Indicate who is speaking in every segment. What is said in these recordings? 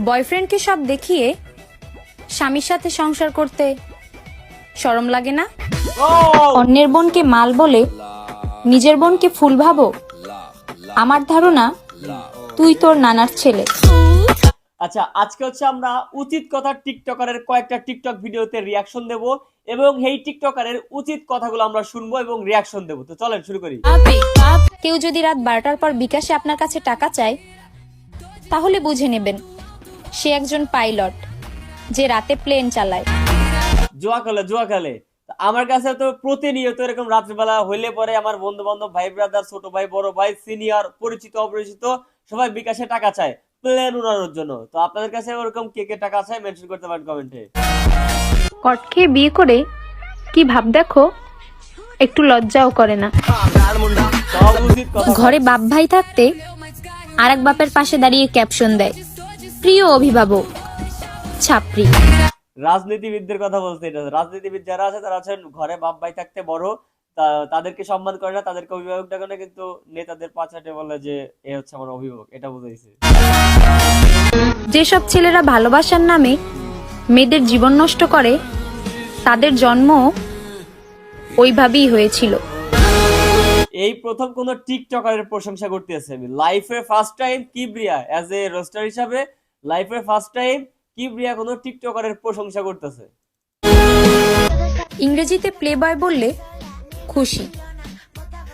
Speaker 1: বয়ফ্রেন্ডকে সব দেখিয়ে স্বামীর সাথে সংসার করতে শরম লাগে না? অন্যের বোনকে মাল বলে নিজের বোনকে ফুল ভাবো? আমার ধারণা তুই তোর নানার ছেলে।
Speaker 2: আচ্ছা, আজকে হচ্ছে আমরা উচিত কথা টিকটকারের কয়েকটা টিকটক ভিডিওতে রিয়াকশন দেব এবং এই টিকটকারের উচিত কথাগুলো আমরা শুনবো এবং রিয়াকশন দেব। তো চলেন শুরু করি।
Speaker 1: কেউ যদি রাত 12টার পর বিকাশে আপনার কাছে টাকা চায়, তাহলে বুঝে নেবেন সে একজন পাইলট যে রাতে প্লেন চালায়।
Speaker 2: জুয়া খেলে আমার কাছে তো প্রতিনিয়ত এরকম রাত্রিবেলা হইলে পরে আমার বন্ধু বান্ধব, ভাই ব্রাদার, ছোট ভাই, বড় ভাই, সিনিয়র, পরিচিত অপরিচিত সবাই বিকাশে টাকা চায় প্লেন উড়ানোর জন্য। তো আপনাদের কাছে ওরকম কে কে টাকা চায় মেনশন করতে পারেন কমেন্টে।
Speaker 1: কট খেয়ে বিয়ে করে কি ভাব দেখো, একটু লজ্জাও করে না।
Speaker 2: সব উচিত কথা।
Speaker 1: ঘরে বাপ ভাই থাকতে আরেক বাপের পাশে দাঁড়িয়ে ক্যাপশন দেয়, প্রিয় অভিভাবক ছাপরি।
Speaker 2: রাজনীতিবিদদের কথা বলতে, এটা রাজনীতিবিদ যারা আছে তারা আছেন ঘরে বাপ ভাই থাকতে বড়, তাদেরকে সম্মান করে না, তাদেরকে অভিভাবক ডাকে না, কিন্তু নেতাদের পাছাটে বলে যে এ হচ্ছে আমার অভিভাবক। এটা বুঝাইছে।
Speaker 1: যেসব ছেলেরা ভালোবাসার নামে মেয়েদের জীবন নষ্ট করে, তাদের জন্ম ওইভাবেই হয়েছিল।
Speaker 2: এই প্রথম কোন টিকটকারের প্রশংসা করতেছে আমি লাইফে first time Kibria as a roaster হিসাবে, লাইফে ফার্স্ট টাইম কিবরিয়া কোন টিকটকারের প্রশংসা করতেছে।
Speaker 1: ইংরেজিতে প্লে বয় বললে খুশি,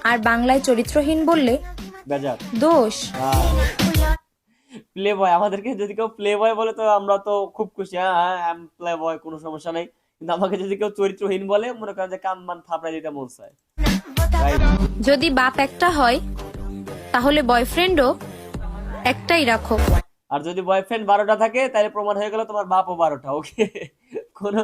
Speaker 1: আর বাংলায় চরিত্রহীন বললে
Speaker 2: বেজার।
Speaker 1: দোষ।
Speaker 2: প্লে বয়, আমাদেরকে যদি কেউ প্লে বয় বলে তো আমরা তো খুব খুশি, হ্যাঁ আই এম প্লে বয়, কোনো সমস্যা নাই। কিন্তু আমাকে যদি কেউ চরিত্রহীন বলে, মনে করেন যে কান মান থাপড়াই দিতে মন চায়।
Speaker 1: যদি বাপ একটা হয় তাহলে বয়ফ্রেন্ডও একটাই রাখো।
Speaker 2: আর যদি বয়ফ্রেন্ড 12টা থাকে তাহলে প্রমাণ হয়ে গেল তোমার বাপও 12টা। ওকে, কোন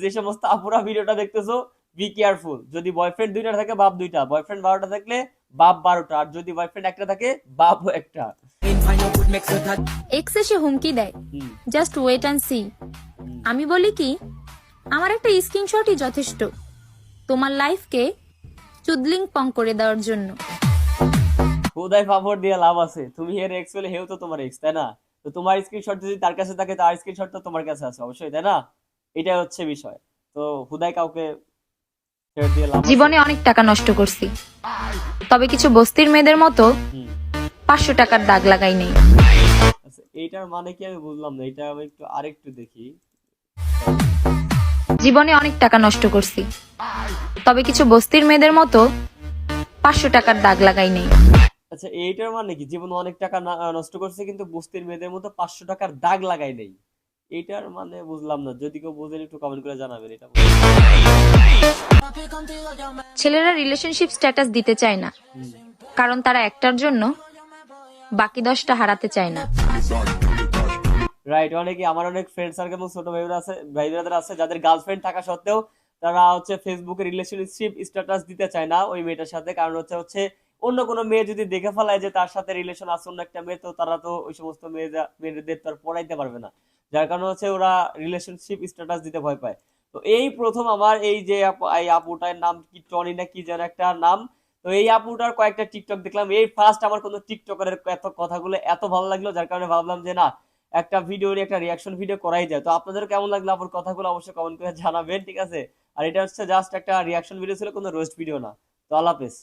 Speaker 2: যে সমস্ত আপুরা ভিডিওটা দেখতেছো, বি কেয়ারফুল। যদি বয়ফ্রেন্ড 2টা থাকে বাপ 2টা, বয়ফ্রেন্ড 12টা থাকলে বাপ 12টা, আর যদি বয়ফ্রেন্ড একটা থাকে বাপও একটা।
Speaker 1: এক্স এসে হুমকি দেয়, জাস্ট ওয়েট অ্যান্ড সি। আমি বলি কি, আমার একটা স্ক্রিনশটই যথেষ্ট তোমার লাইফকে চুদলিং পং করে দেওয়ার জন্য।
Speaker 2: খোদাই ফাফর দিয়ে লাভ আছে, তুমি এর এক্স হলে হেও তো তোমার এক্স, তাই না? তো তোমার স্ক্রিনশট যদি তার কাছে থাকে, তার স্ক্রিনশট তো তোমার কাছে আছে অবশ্যই, তাই না? এটাই হচ্ছে বিষয়। তো হুদাই কাউকে ছেড়ে দিয়ে লাভ আছে?
Speaker 1: জীবনে অনেক টাকা নষ্ট করছি, তবে কিছু বস্তির মেয়েদের মতো 500 টাকার দাগ লাগাই নেই।
Speaker 2: আচ্ছা, এইটার মানে কি আমি বুঝলাম না, এটা আমি একটু আরেকটু দেখি।
Speaker 1: জীবনে অনেক টাকা নষ্ট করছি, তবে কিছু বস্তির মেয়েদের মতো 500 টাকার দাগ লাগাই নেই।
Speaker 2: আচ্ছা, এইটার মানে কি জীবনে অনেক টাকা নষ্ট করছে কিন্তু বস্তির মেয়েদের মতো 500 টাকার দাগ লাগাই নেই? এইটার মানে বুঝলাম না, যদি কেউ বুঝেন একটু কমেন্ট করে জানাবেন। এটা
Speaker 1: ছেলেরা রিলেশনশিপ স্ট্যাটাস দিতে চায় না, কারণ তারা একটার জন্য বাকি 10টা হারাতে চায় না।
Speaker 2: রাইট। অনেকে, আমার অনেক ফ্রেন্ড সার্কেল এবং ছোট ভাই ব্রাদার আছে যাদের গার্লফ্রেন্ড থাকা সত্ত্বেও তারা হচ্ছে ফেসবুকে রিলেশনশিপ স্ট্যাটাস দিতে চায় না ওই মেয়েটার সাথে। কারণ হচ্ছে অন্য কোনো মেয়ে যদি দেখে ফেলায় যে তার সাথে রিলেশন আছে অন্য একটা মেয়ে, তো তারা তো ওই সমস্ত মেয়েদের তো আর পড়াইতে পারবে না, যার কারণে হচ্ছে ওরা রিলেশনশিপ স্ট্যাটাস দিতে ভয় পায়। তো এই প্রথম আমার এই যে এই আপুটার নাম কি, টনি না কি যেন একটা নাম, তো এই আপুটার কয়েকটা টিকটক দেখলাম, এই ফার্স্ট আমার কোনো টিকটকারের এত কথাগুলো এত ভালো লাগলো, যার কারণে ভাবলাম যে না, একটা ভিডিও নিয়ে একটা রিয়াকশন ভিডিও করাই যায়। তো আপনাদের কেমন লাগলো আপুর কথাগুলো অবশ্যই কমেন্ট করে জানাবেন, ঠিক আছে? আর এটা হচ্ছে জাস্ট একটা রিয়াকশন ভিডিও ছিল, কোনো রোস্ট ভিডিও না। তো আল্লাহ হাফেজ।